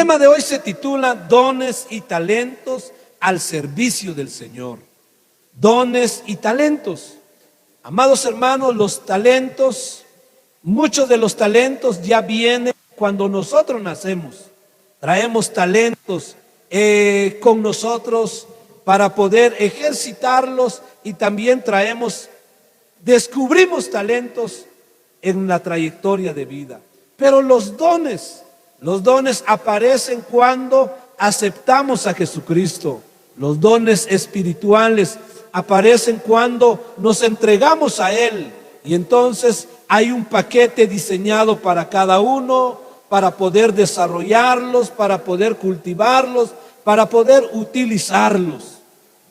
tema de hoy se titula Dones y talentos al servicio del Señor. Dones y talentos. Amados hermanos, los talentos, muchos de los talentos ya vienen cuando nosotros nacemos. Traemos talentos con nosotros para poder ejercitarlos, y también descubrimos talentos en la trayectoria de vida. Pero los dones aparecen cuando aceptamos a Jesucristo. Los dones espirituales aparecen cuando nos entregamos a Él. Y entonces hay un paquete diseñado para cada uno, para poder desarrollarlos, para poder cultivarlos, para poder utilizarlos.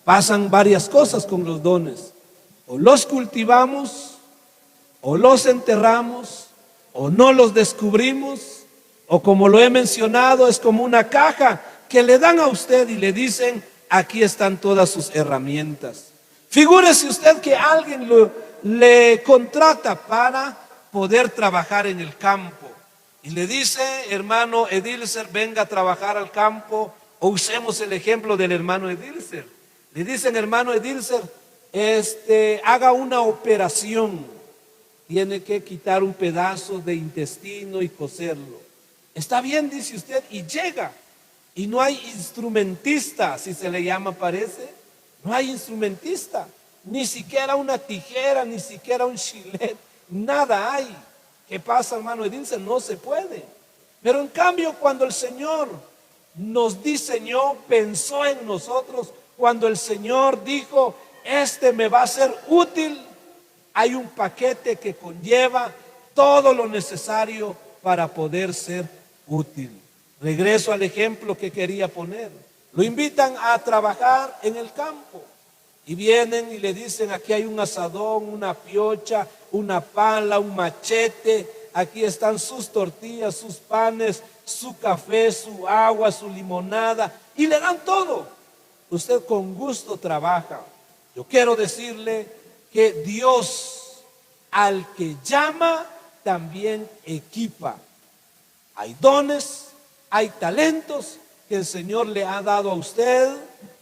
Pasan varias cosas con los dones. O los cultivamos, o los enterramos, o no los descubrimos, o como lo he mencionado, es como una caja que le dan a usted y le dicen: aquí están todas sus herramientas. Figúrese usted que alguien le contrata para poder trabajar en el campo y le dice: hermano Edilcer, venga a trabajar al campo. O usemos el ejemplo del hermano Edilcer. Le dicen: hermano Edilcer, haga una operación. Tiene que quitar un pedazo de intestino y coserlo. Está bien, dice usted, y llega. Y no hay instrumentista, así se le llama, parece. No hay instrumentista. Ni siquiera una tijera, ni siquiera un chilet. Nada hay. ¿Qué pasa, hermano Edilcer? No se puede. Pero en cambio, cuando el Señor nos diseñó, pensó en nosotros, cuando el Señor dijo: me va a ser útil, hay un paquete que conlleva todo lo necesario para poder ser útil. Regreso al ejemplo que quería poner. Lo invitan a trabajar en el campo y vienen y le dicen: aquí hay un asadón, una piocha, una pala, un machete. Aquí están sus tortillas, sus panes, su café, su agua, su limonada, y le dan todo. Usted con gusto trabaja. Yo quiero decirle que Dios, al que llama, también equipa. Hay dones, hay talentos que el Señor le ha dado a usted,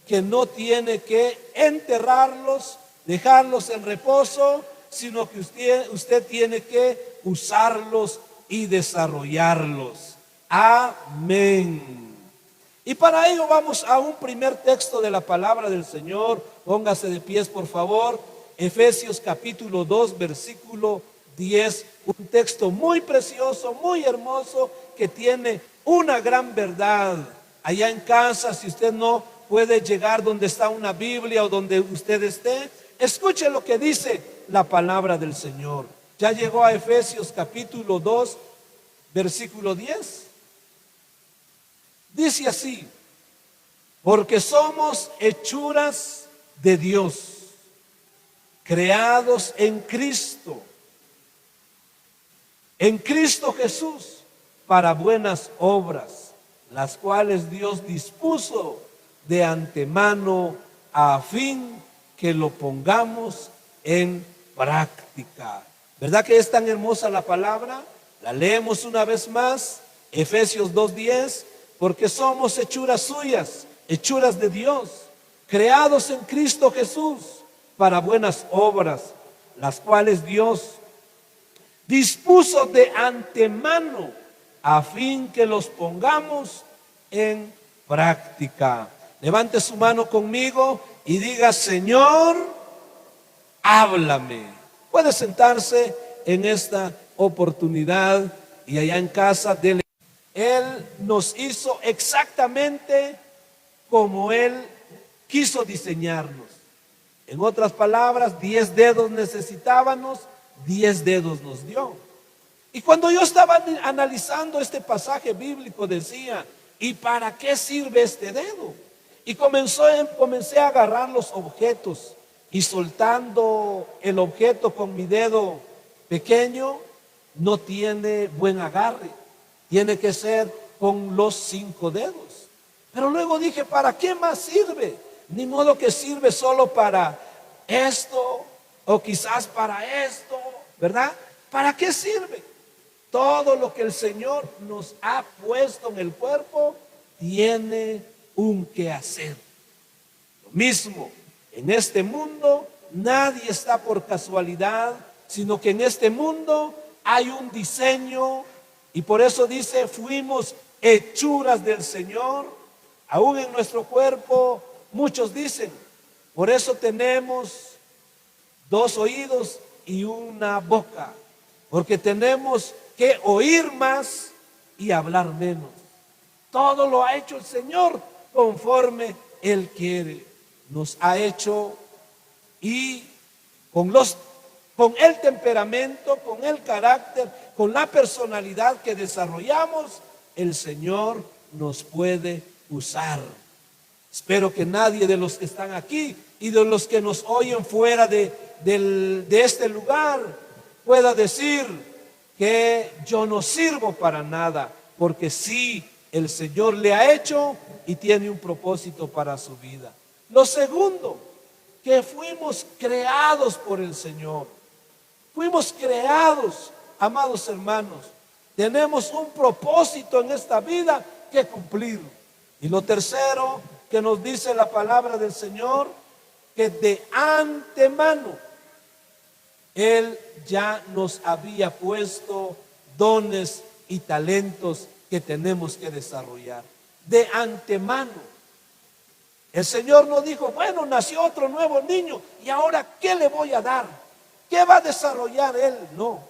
que no tiene que enterrarlos, dejarlos en reposo, sino que usted tiene que usarlos y desarrollarlos. Amén. Y para ello vamos a un primer texto de la palabra del Señor. Póngase de pies, por favor. Efesios capítulo 2, versículo 10. Un texto muy precioso, muy hermoso, que tiene una gran verdad. Allá en casa, si usted no puede llegar donde está una Biblia o donde usted esté, escuche lo que dice la palabra del Señor. Ya llegó a Efesios capítulo 2, versículo 10. Dice así: porque somos hechuras de Dios, creados en Cristo Jesús, para buenas obras, las cuales Dios dispuso de antemano a fin que lo pongamos en práctica. ¿Verdad que es tan hermosa la palabra? La leemos una vez más. Efesios 2:10. Porque somos hechuras suyas, hechuras de Dios, creados en Cristo Jesús para buenas obras, las cuales Dios dispuso de antemano a fin que los pongamos en práctica. Levante su mano conmigo y diga: Señor, háblame. Puede sentarse en esta oportunidad, y allá en casa dele. Él nos hizo exactamente como Él quiso diseñarnos. En otras palabras, 10 dedos necesitábamos, 10 dedos nos dio. Y cuando yo estaba analizando este pasaje bíblico, decía: ¿y para qué sirve este dedo? Y comencé a agarrar los objetos, y soltando el objeto con mi dedo pequeño, no tiene buen agarre. Tiene que ser con los 5 dedos. Pero luego dije: ¿para qué más sirve? Ni modo que sirve solo para esto, o quizás para esto, ¿verdad? ¿Para qué sirve? Todo lo que el Señor nos ha puesto en el cuerpo tiene un quehacer. Lo mismo, en este mundo nadie está por casualidad, sino que en este mundo hay un diseño, y por eso dice, fuimos hechuras del Señor. Aún en nuestro cuerpo, muchos dicen, por eso tenemos 2 oídos y una boca, porque tenemos que oír más y hablar menos. Todo lo ha hecho el Señor conforme Él quiere. Nos ha hecho, y con el temperamento, con el carácter, con la personalidad que desarrollamos, el Señor nos puede usar. Espero que nadie de los que están aquí y de los que nos oyen fuera de este lugar pueda decir que yo no sirvo para nada, porque sí, el Señor le ha hecho y tiene un propósito para su vida. Lo segundo, que fuimos creados por el Señor. Fuimos creados, amados hermanos. Tenemos un propósito en esta vida que cumplir. Y lo tercero que nos dice la palabra del Señor, que de antemano Él ya nos había puesto dones y talentos que tenemos que desarrollar. De antemano. El Señor no dijo, bueno, nació otro nuevo niño y ahora ¿qué le voy a dar? ¿Qué va a desarrollar él? No.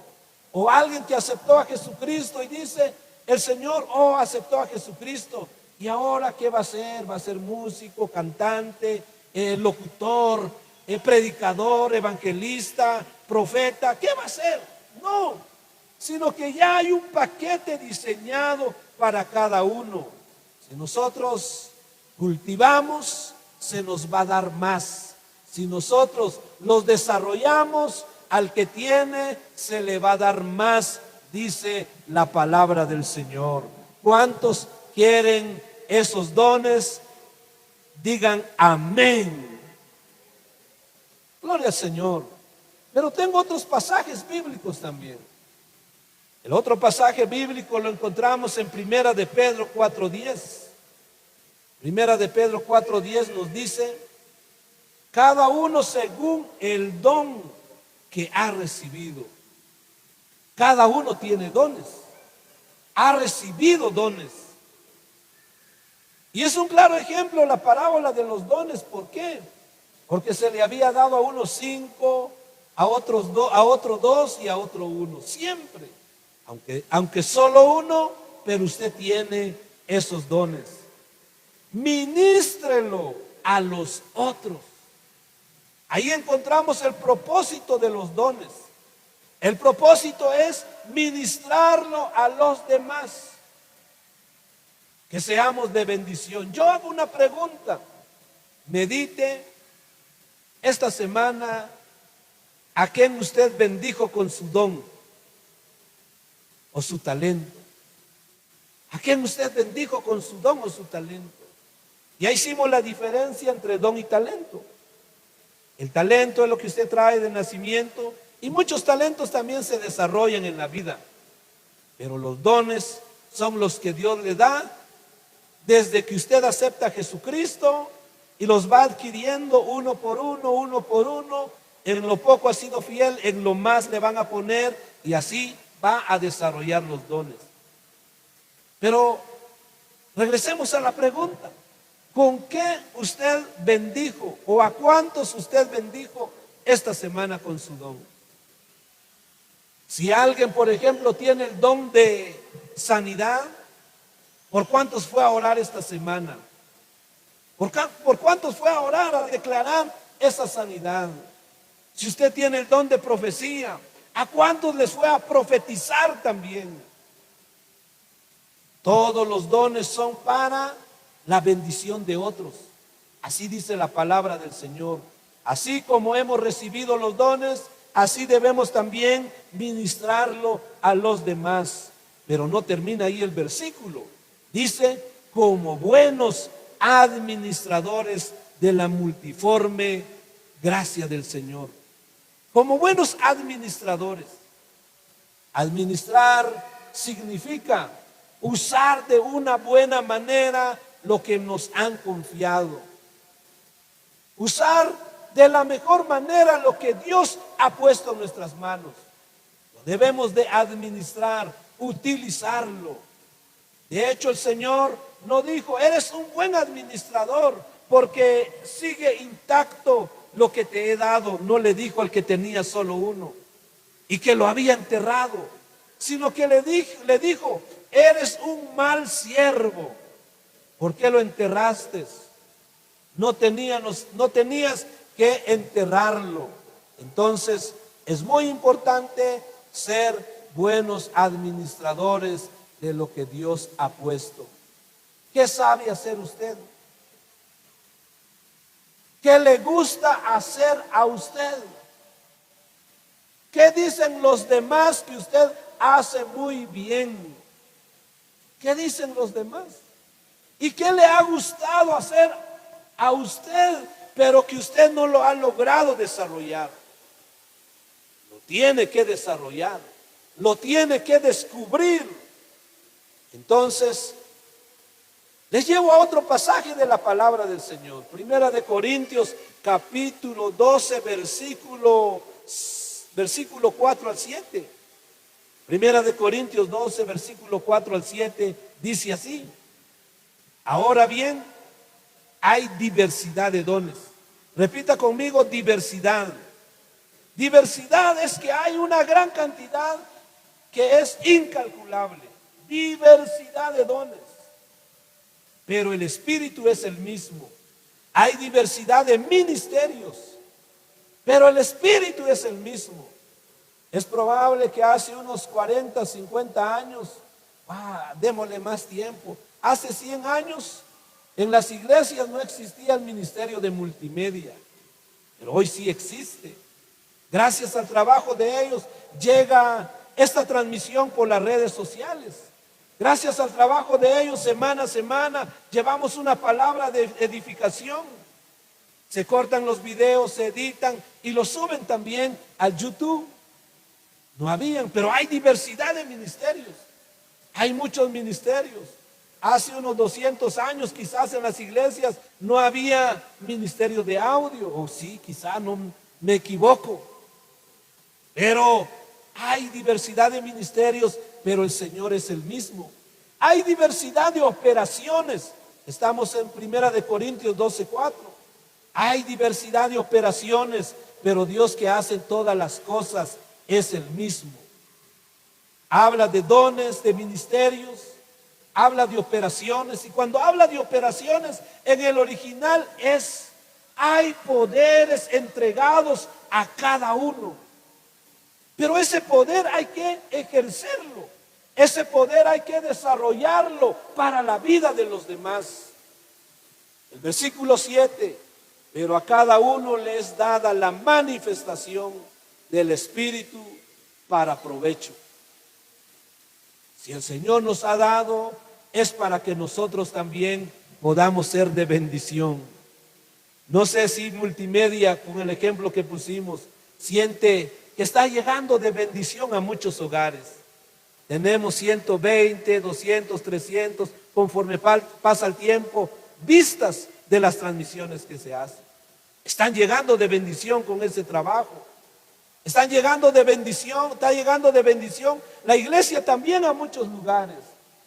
O alguien que aceptó a Jesucristo y dice, el Señor, aceptó a Jesucristo, y ahora ¿qué va a hacer? Va a ser músico, cantante, locutor, predicador, evangelista, profeta. ¿Qué va a hacer? No, sino que ya hay un paquete diseñado para cada uno. Si nosotros cultivamos, se nos va a dar más. Si nosotros los desarrollamos, al que tiene se le va a dar más, dice la palabra del Señor. ¿Cuántos quieren esos dones? Digan amén. Gloria al Señor. Pero tengo otros pasajes bíblicos también. El otro pasaje bíblico lo encontramos en Primera de Pedro 4:10. Primera de Pedro 4:10 nos dice, cada uno según el don que ha recibido. Cada uno tiene dones, ha recibido dones. Y es un claro ejemplo la parábola de los dones. ¿Por qué? Porque se le había dado a unos 5, a otros 2 y a otro 1. Siempre, aunque solo uno, pero usted tiene esos dones. Ministrelo a los otros. Ahí encontramos el propósito de los dones. El propósito es ministrarlo a los demás. Que seamos de bendición. Yo hago una pregunta. Medite esta semana a quién usted bendijo con su don o su talento. ¿A quién usted bendijo con su don o su talento? Ya hicimos la diferencia entre don y talento. El talento es lo que usted trae de nacimiento, y muchos talentos también se desarrollan en la vida. Pero los dones son los que Dios le da desde que usted acepta a Jesucristo y los va adquiriendo uno por uno, uno por uno. En lo poco ha sido fiel, en lo más le van a poner, y así va a desarrollar los dones. Pero regresemos a la pregunta. ¿Con qué usted bendijo o a cuántos usted bendijo esta semana con su don? Si alguien, por ejemplo, tiene el don de sanidad, ¿por cuántos fue a orar esta semana? ¿Por cuántos fue a orar, a declarar esa sanidad? Si usted tiene el don de profecía, ¿a cuántos les fue a profetizar también? Todos los dones son para la bendición de otros. Así dice la palabra del Señor. Así como hemos recibido los dones, así debemos también ministrarlo a los demás. Pero no termina ahí el versículo. Dice, como buenos administradores de la multiforme gracia del Señor. Como buenos administradores. Administrar significa usar de una buena manera lo que nos han confiado. Usar de la mejor manera lo que Dios ha puesto en nuestras manos. Lo debemos de administrar, utilizarlo. De hecho, el Señor nos dijo: eres un buen administrador porque sigue intacto lo que te he dado. No le dijo al que tenía solo uno y que lo había enterrado, sino que le dijo: eres un mal siervo. ¿Por qué lo enterraste? No tenías que enterrarlo. Entonces, es muy importante ser buenos administradores de lo que Dios ha puesto. ¿Qué sabe hacer usted? ¿Qué le gusta hacer a usted? ¿Qué dicen los demás que usted hace muy bien? ¿Qué dicen los demás? ¿Y qué le ha gustado hacer a usted, pero que usted no lo ha logrado desarrollar? Lo tiene que desarrollar, lo tiene que descubrir. Entonces, les llevo a otro pasaje de la palabra del Señor. Primera de Corintios, capítulo 12, versículo 4 al 7. Primera de Corintios 12, versículo 4 al 7, dice así: ahora bien, hay diversidad de dones. Repita conmigo: diversidad. Diversidad es que hay una gran cantidad que es incalculable. Diversidad de dones. Pero el Espíritu es el mismo. Hay diversidad de ministerios, pero el Espíritu es el mismo. Es probable que hace unos 40, 50 años, démosle más tiempo, hace 100 años, en las iglesias no existía el ministerio de multimedia, pero hoy sí existe. Gracias al trabajo de ellos llega esta transmisión por las redes sociales. Gracias al trabajo de ellos, semana a semana, llevamos una palabra de edificación. Se cortan los videos, se editan y los suben también al YouTube. No habían, pero hay diversidad de ministerios. Hay muchos ministerios. Hace unos 200 años quizás en las iglesias no había ministerio de audio. O sí, quizás no me equivoco. Pero hay diversidad de ministerios, pero el Señor es el mismo. Hay diversidad de operaciones. Estamos en Primera de Corintios 12:4. Hay diversidad de operaciones, pero Dios que hace todas las cosas es el mismo. Habla de dones, de ministerios, habla de operaciones. Y cuando habla de operaciones, en el original hay poderes entregados a cada uno. Pero ese poder hay que ejercerlo. Ese poder hay que desarrollarlo para la vida de los demás. El versículo 7: pero a cada uno le es dada la manifestación del Espíritu para provecho. Si el Señor nos ha dado, es para que nosotros también podamos ser de bendición. No sé si multimedia, con el ejemplo que pusimos, siente que está llegando de bendición a muchos hogares. Tenemos 120, 200, 300, conforme pasa el tiempo, vistas de las transmisiones que se hacen. Están llegando de bendición con ese trabajo. Están llegando de bendición, está llegando de bendición. La iglesia también a muchos lugares.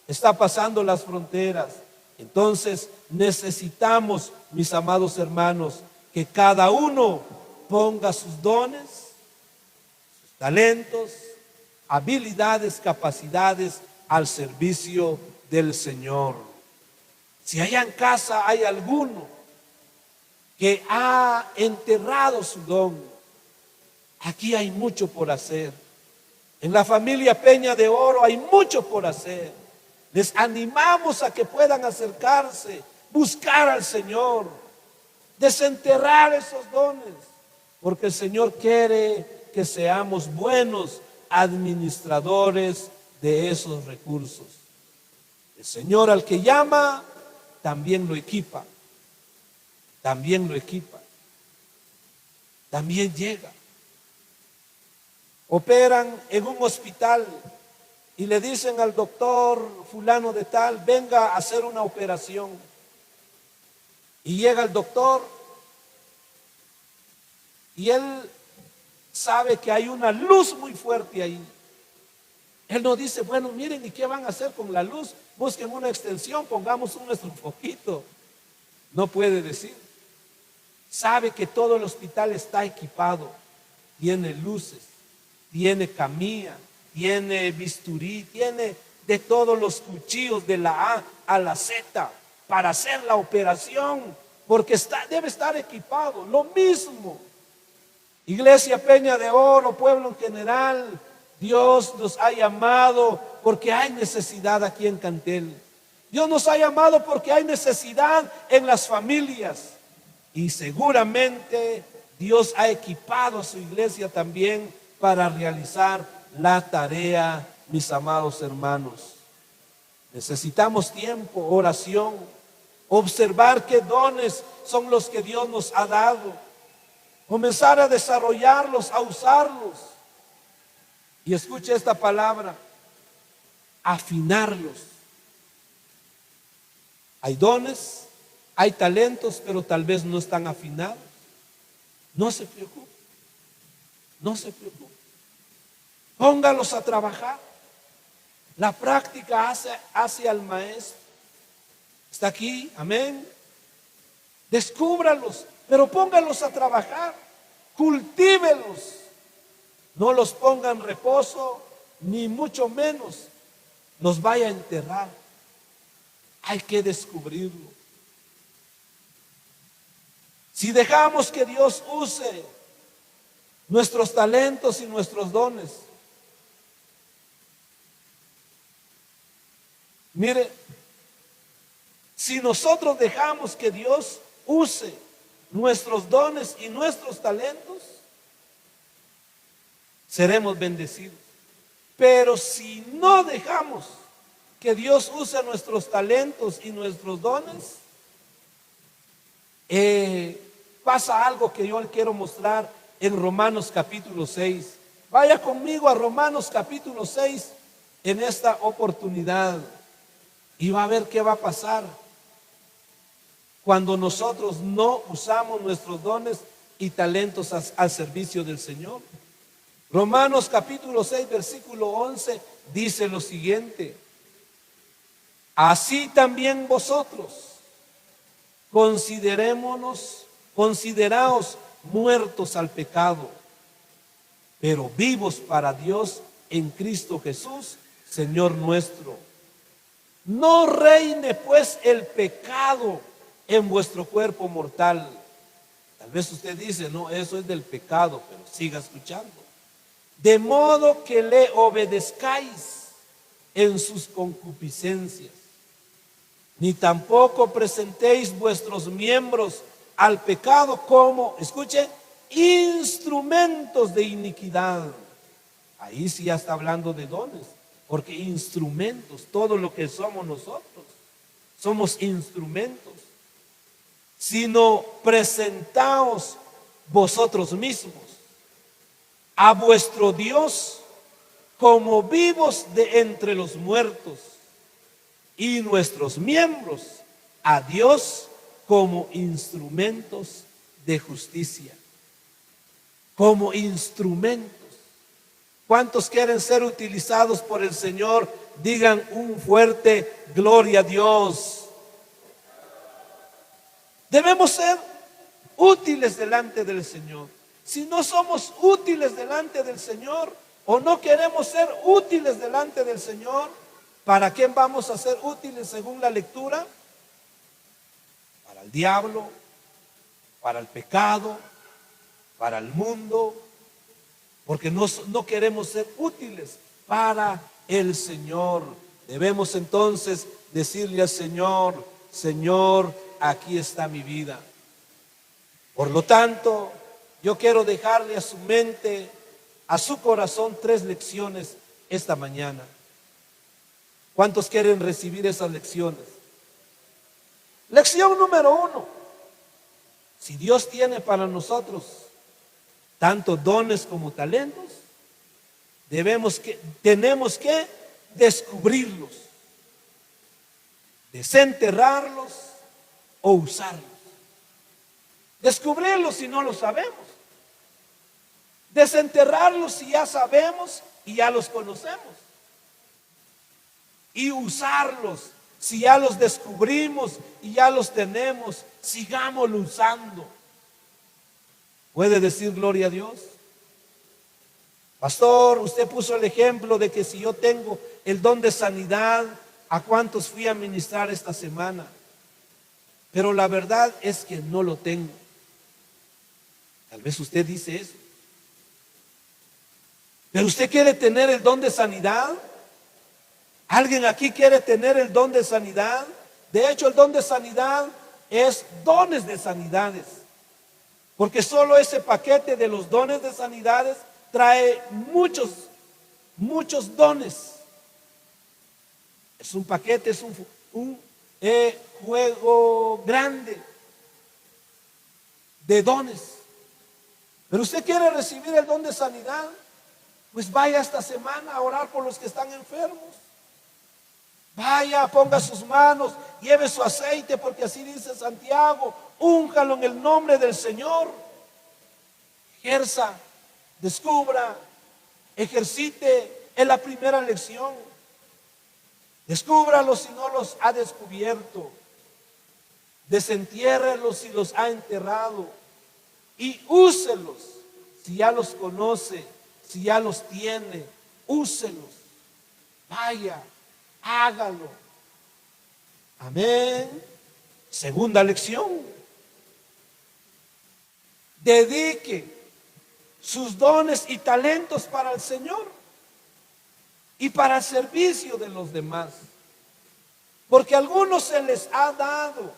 Está pasando las fronteras. Entonces necesitamos, mis amados hermanos, que cada uno ponga sus dones, sus talentos, habilidades, capacidades al servicio del Señor. Si allá en casa hay alguno que ha enterrado su don, aquí hay mucho por hacer. En la familia Peña de Oro hay mucho por hacer. Les animamos a que puedan acercarse, buscar al Señor, desenterrar esos dones, porque el Señor quiere que seamos buenos administradores de esos recursos. El Señor al que llama, también lo equipa. También lo equipa. También llega. Operan en un hospital y le dicen al doctor fulano de tal, venga a hacer una operación. Y llega el doctor y él sabe que hay una luz muy fuerte ahí. Él no dice, bueno, miren, ¿y qué van a hacer con la luz? Busquen una extensión, pongamos nuestro foquito. No puede decir. Sabe que todo el hospital está equipado, tiene luces, tiene camilla, tiene bisturí, tiene de todos los cuchillos de la A a la Z para hacer la operación, porque debe estar equipado. Lo mismo, Iglesia Peña de Oro, pueblo en general, Dios nos ha llamado porque hay necesidad aquí en Cantel. Dios nos ha llamado porque hay necesidad en las familias. Y seguramente Dios ha equipado a su iglesia también para realizar la tarea, mis amados hermanos. Necesitamos tiempo, oración, observar qué dones son los que Dios nos ha dado, comenzar a desarrollarlos, a usarlos. Y escuche esta palabra, afinarlos. Hay dones, hay talentos, pero tal vez no están afinados. No se preocupe, no se preocupe. Póngalos a trabajar. La práctica hace al maestro. Está aquí, amén. Descúbralos, pero póngalos a trabajar. Cultívelos. No los ponga en reposo, ni mucho menos los vaya a enterrar. Hay que descubrirlo. Si dejamos que Dios use nuestros talentos y nuestros dones, mire, si nosotros dejamos que Dios use nuestros dones y nuestros talentos, seremos bendecidos. Pero si no dejamos que Dios use nuestros talentos y nuestros dones, pasa algo que yo le quiero mostrar en Romanos capítulo 6. Vaya conmigo a Romanos capítulo 6 en esta oportunidad y va a ver qué va a pasar cuando nosotros no usamos nuestros dones y talentos al servicio del Señor. Romanos capítulo 6 versículo 11 dice lo siguiente: así también vosotros consideraos muertos al pecado, pero vivos para Dios en Cristo Jesús, Señor nuestro. No reine pues el pecado en vuestro cuerpo mortal. Tal vez usted dice, no, eso es del pecado, pero siga escuchando. De modo que le obedezcáis en sus concupiscencias, ni tampoco presentéis vuestros miembros al pecado como, escuche, instrumentos de iniquidad. Ahí sí ya está hablando de dones, porque instrumentos, todo lo que somos nosotros, somos instrumentos. Sino presentaos vosotros mismos a vuestro Dios como vivos de entre los muertos, y nuestros miembros a Dios como instrumentos de justicia. Como instrumentos. ¿Cuántos quieren ser utilizados por el Señor? Digan un fuerte gloria a Dios. Debemos ser útiles delante del Señor. Si no somos útiles delante del Señor, o no queremos ser útiles delante del Señor, ¿para quién vamos a ser útiles según la lectura? Para el diablo, para el pecado, para el mundo, porque no queremos ser útiles para el Señor. Debemos entonces decirle al Señor: Señor, aquí está mi vida. Por lo tanto, yo quiero dejarle a su mente, a su corazón, 3 lecciones esta mañana. ¿Cuántos quieren recibir esas lecciones? Lección número 1. Si Dios tiene para nosotros tanto dones como talentos, tenemos que descubrirlos, desenterrarlos o usarlos. Descubrirlos si no lo sabemos. Desenterrarlos si ya sabemos y ya los conocemos. Y usarlos si ya los descubrimos y ya los tenemos, sigámoslo usando. ¿Puede decir gloria a Dios? Pastor, usted puso el ejemplo de que si yo tengo el don de sanidad, ¿a cuántos fui a ministrar esta semana? Pero la verdad es que no lo tengo. Tal vez usted dice eso. Pero usted quiere tener el don de sanidad. ¿Alguien aquí quiere tener el don de sanidad? De hecho, el don de sanidad es dones de sanidades. Porque solo ese paquete de los dones de sanidades trae muchos dones. Es un paquete, es un juego grande de dones. Pero usted quiere recibir el don de sanidad, pues vaya esta semana a orar por los que están enfermos. Vaya, ponga sus manos, lleve su aceite, porque así dice Santiago, úngalo en el nombre del Señor. Ejerza, descubra, ejercite, es la primera lección. Descúbralos si no los ha descubierto. Desentiérrelos si los ha enterrado. Y úselos si ya los conoce, si ya los tiene. Úselos. Vaya, hágalo. Amén. Segunda lección. Dedique sus dones y talentos para el Señor y para el servicio de los demás. Porque a algunos se les ha dado,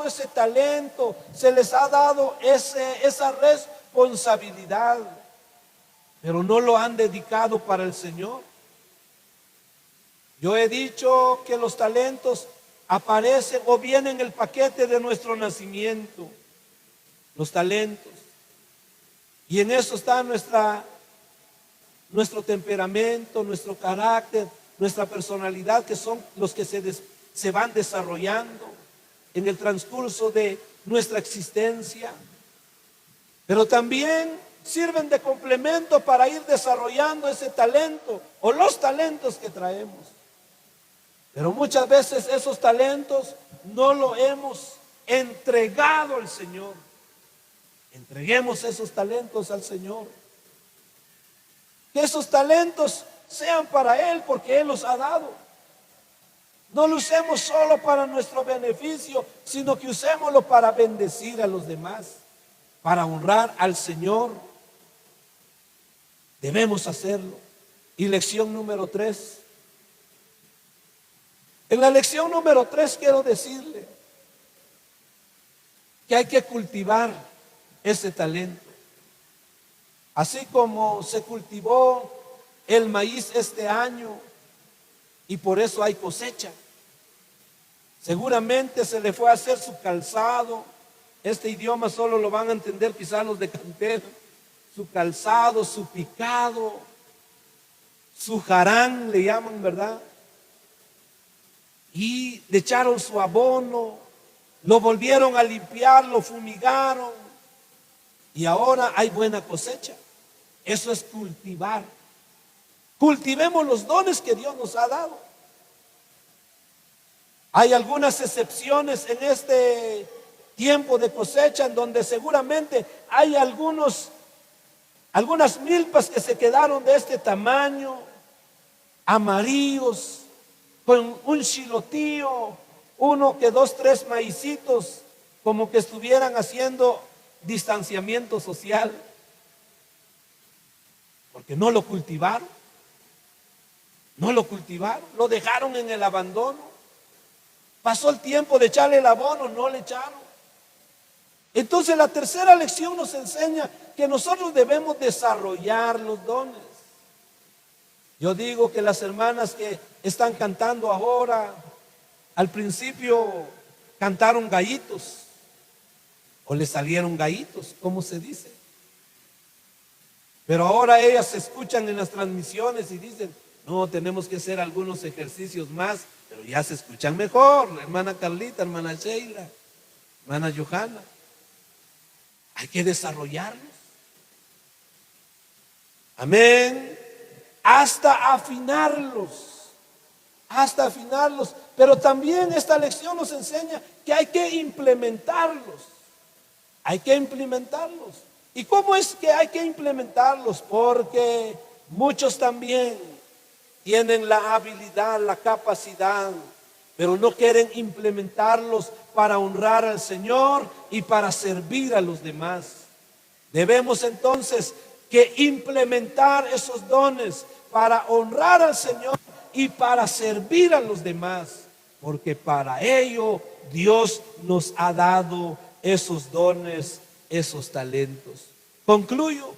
ese talento, se les ha dado esa responsabilidad, pero no lo han dedicado para el Señor. Yo he dicho que los talentos aparecen o vienen en el paquete de nuestro nacimiento, los talentos. Y en eso está nuestro temperamento, nuestro carácter, nuestra personalidad, que son los que se van desarrollando en el transcurso de nuestra existencia. Pero también sirven de complemento para ir desarrollando ese talento o los talentos que traemos. Pero muchas veces esos talentos no lo hemos entregado al Señor. Entreguemos esos talentos al Señor. Que esos talentos sean para Él, porque Él los ha dado. No lo usemos solo para nuestro beneficio, sino que usémoslo para bendecir a los demás, para honrar al Señor. Debemos hacerlo. Y lección número 3. En la lección número 3 quiero decirle que hay que cultivar ese talento. Así como se cultivó el maíz este año y por eso hay cosecha. Seguramente se le fue a hacer su calzado. Este idioma solo lo van a entender quizás los de cantera. Su calzado, su picado, su jarán le llaman, ¿verdad? Y le echaron su abono, lo volvieron a limpiar, lo fumigaron y ahora hay buena cosecha. Eso es cultivar. Cultivemos los dones que Dios nos ha dado. Hay algunas excepciones en este tiempo de cosecha en donde seguramente hay algunas milpas que se quedaron de este tamaño, amarillos, con un chilotío, uno que 2, 3 maicitos, como que estuvieran haciendo distanciamiento social, porque no lo cultivaron, lo dejaron en el abandono. Pasó el tiempo de echarle el abono, no le echaron. Entonces la tercera lección nos enseña que nosotros debemos desarrollar los dones. Yo digo que las hermanas que están cantando ahora, al principio cantaron gallitos, o le salieron gallitos, ¿cómo se dice? Pero ahora ellas se escuchan en las transmisiones y dicen, No, tenemos que hacer algunos ejercicios más, pero ya se escuchan mejor. La hermana Carlita, hermana Sheila, hermana Johanna. Hay que desarrollarlos. Amén. Hasta afinarlos. Hasta afinarlos. Pero también esta lección nos enseña que hay que implementarlos. Hay que implementarlos. ¿Y cómo es que hay que implementarlos? Porque muchos también tienen la habilidad, la capacidad, pero no quieren implementarlos para honrar al Señor y para servir a los demás. Debemos entonces que implementar esos dones para honrar al Señor y para servir a los demás, porque para ello Dios nos ha dado esos dones, esos talentos. Concluyo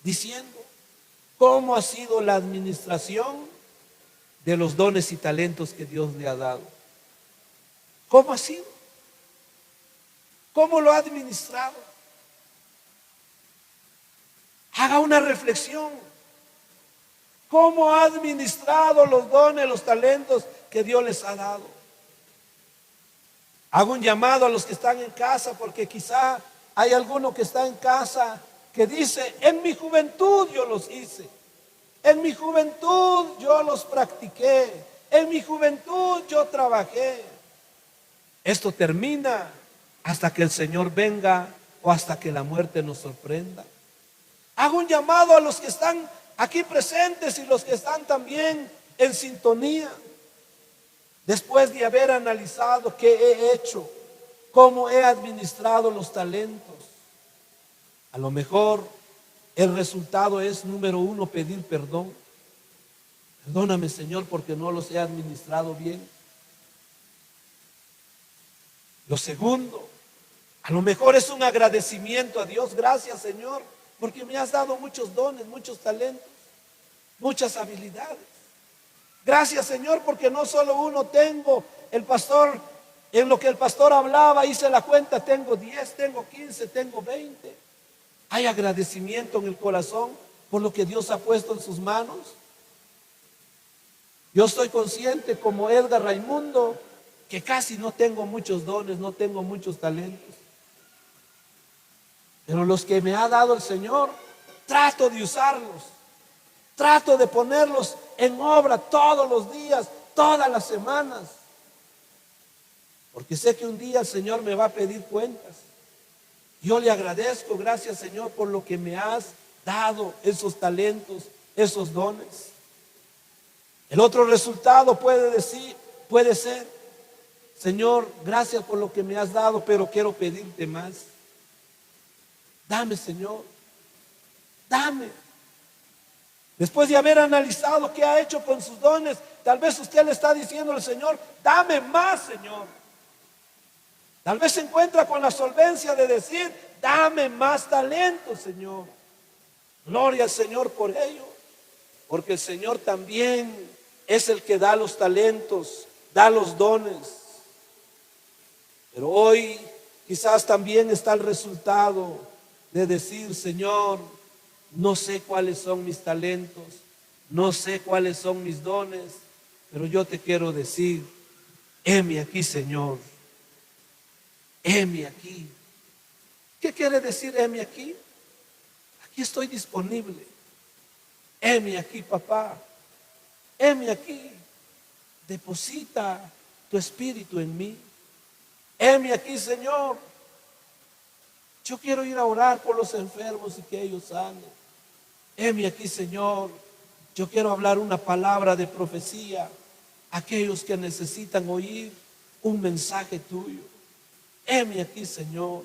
diciendo cómo ha sido la administración de los dones y talentos que Dios le ha dado. ¿Cómo ha sido? ¿Cómo lo ha administrado? Haga una reflexión. ¿Cómo ha administrado los dones, los talentos que Dios les ha dado? Hago un llamado a los que están en casa, porque quizá hay alguno que está en casa que dice: en mi juventud yo los hice, en mi juventud yo los practiqué, en mi juventud yo trabajé. Esto termina hasta que el Señor venga o hasta que la muerte nos sorprenda. Hago un llamado a los que están aquí presentes y los que están también en sintonía. Después de haber analizado qué he hecho, cómo he administrado los talentos, a lo mejor el resultado es, número uno, pedir perdón. Perdóname, Señor, porque no los he administrado bien. Lo segundo, a lo mejor es un agradecimiento a Dios. Gracias, Señor, porque me has dado muchos dones, muchos talentos, muchas habilidades. Gracias, Señor, porque no solo uno tengo. El pastor, en lo que el pastor hablaba, hice la cuenta: tengo 10, tengo 15, tengo 20. Hay agradecimiento en el corazón por lo que Dios ha puesto en sus manos. Yo estoy consciente, como Edgar Raimundo, que casi no tengo muchos dones, no tengo muchos talentos. Pero los que me ha dado el Señor, trato de usarlos. Trato de ponerlos en obra todos los días, todas las semanas. Porque sé que un día el Señor me va a pedir cuentas. Yo le agradezco: gracias, Señor, por lo que me has dado, esos talentos, esos dones. El otro resultado puede ser: Señor, gracias por lo que me has dado, pero quiero pedirte más. Dame, Señor, dame. Después de haber analizado qué ha hecho con sus dones, tal vez usted le está diciendo al Señor: dame más, Señor. Tal vez se encuentra con la solvencia de decir: dame más talento, Señor. Gloria al Señor por ello, porque el Señor también es el que da los talentos, da los dones. Pero hoy quizás también está el resultado de decir: Señor, no sé cuáles son mis talentos, no sé cuáles son mis dones, pero yo te quiero decir: heme aquí, Señor, heme aquí. ¿Qué quiere decir heme aquí? Aquí estoy disponible. Heme aquí, papá, heme aquí. Deposita tu espíritu en mí. Heme aquí, Señor. Yo quiero ir a orar por los enfermos y que ellos sanen. Heme aquí, Señor. Yo quiero hablar una palabra de profecía a aquellos que necesitan oír un mensaje tuyo. Heme aquí, Señor.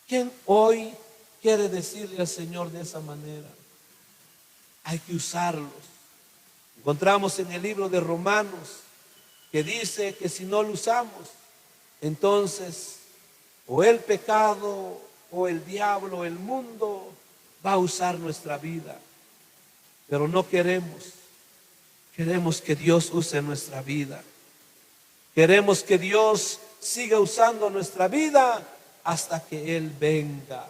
¿Quién hoy quiere decirle al Señor de esa manera? Hay que usarlos. Encontramos en el libro de Romanos que dice que si no lo usamos, entonces o el pecado o el diablo, el mundo, va a usar nuestra vida. Pero no queremos. Queremos que Dios use nuestra vida. Queremos que Dios siga usando nuestra vida hasta que Él venga.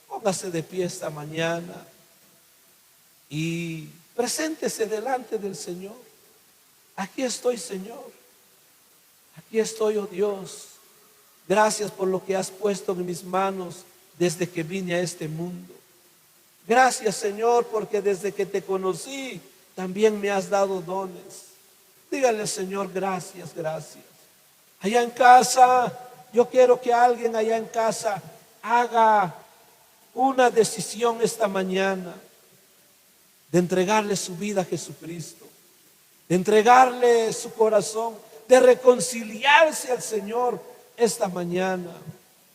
Póngase de pie esta mañana y Preséntese delante del Señor. Aquí estoy, Señor. Aquí estoy, oh Dios. Gracias por lo que has puesto en mis manos desde que vine a este mundo. Gracias, Señor, porque desde que te conocí también me has dado dones. Dígale, Señor, gracias, gracias. Allá en casa, yo quiero que alguien allá en casa haga una decisión esta mañana de entregarle su vida a Jesucristo, de entregarle su corazón, de reconciliarse al Señor esta mañana.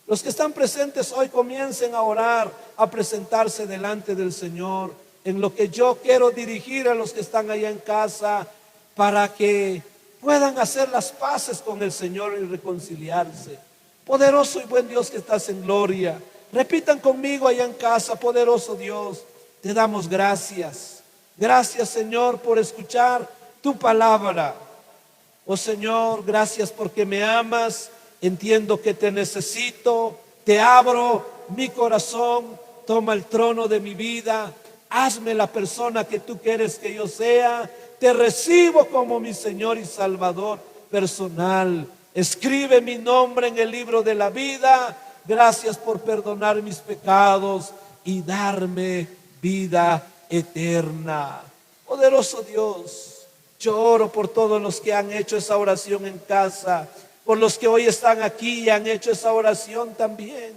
Los que están presentes hoy comiencen a orar, a presentarse delante del Señor, en lo que yo quiero dirigir a los que están allá en casa, para que puedan hacer las paces con el Señor y reconciliarse. Poderoso y buen Dios que estás en gloria, repitan conmigo allá en casa: poderoso Dios, te damos gracias. Gracias, Señor, por escuchar tu palabra. Oh Señor, gracias porque me amas. Entiendo que te necesito. Te abro mi corazón. Toma el trono de mi vida. Hazme la persona que tú quieres que yo sea. Te recibo como mi Señor y Salvador personal. Escribe mi nombre en el libro de la vida. Gracias por perdonar mis pecados y darme vida eterna. Poderoso Dios, yo oro por todos los que han hecho esa oración en casa, por los que hoy están aquí y han hecho esa oración también.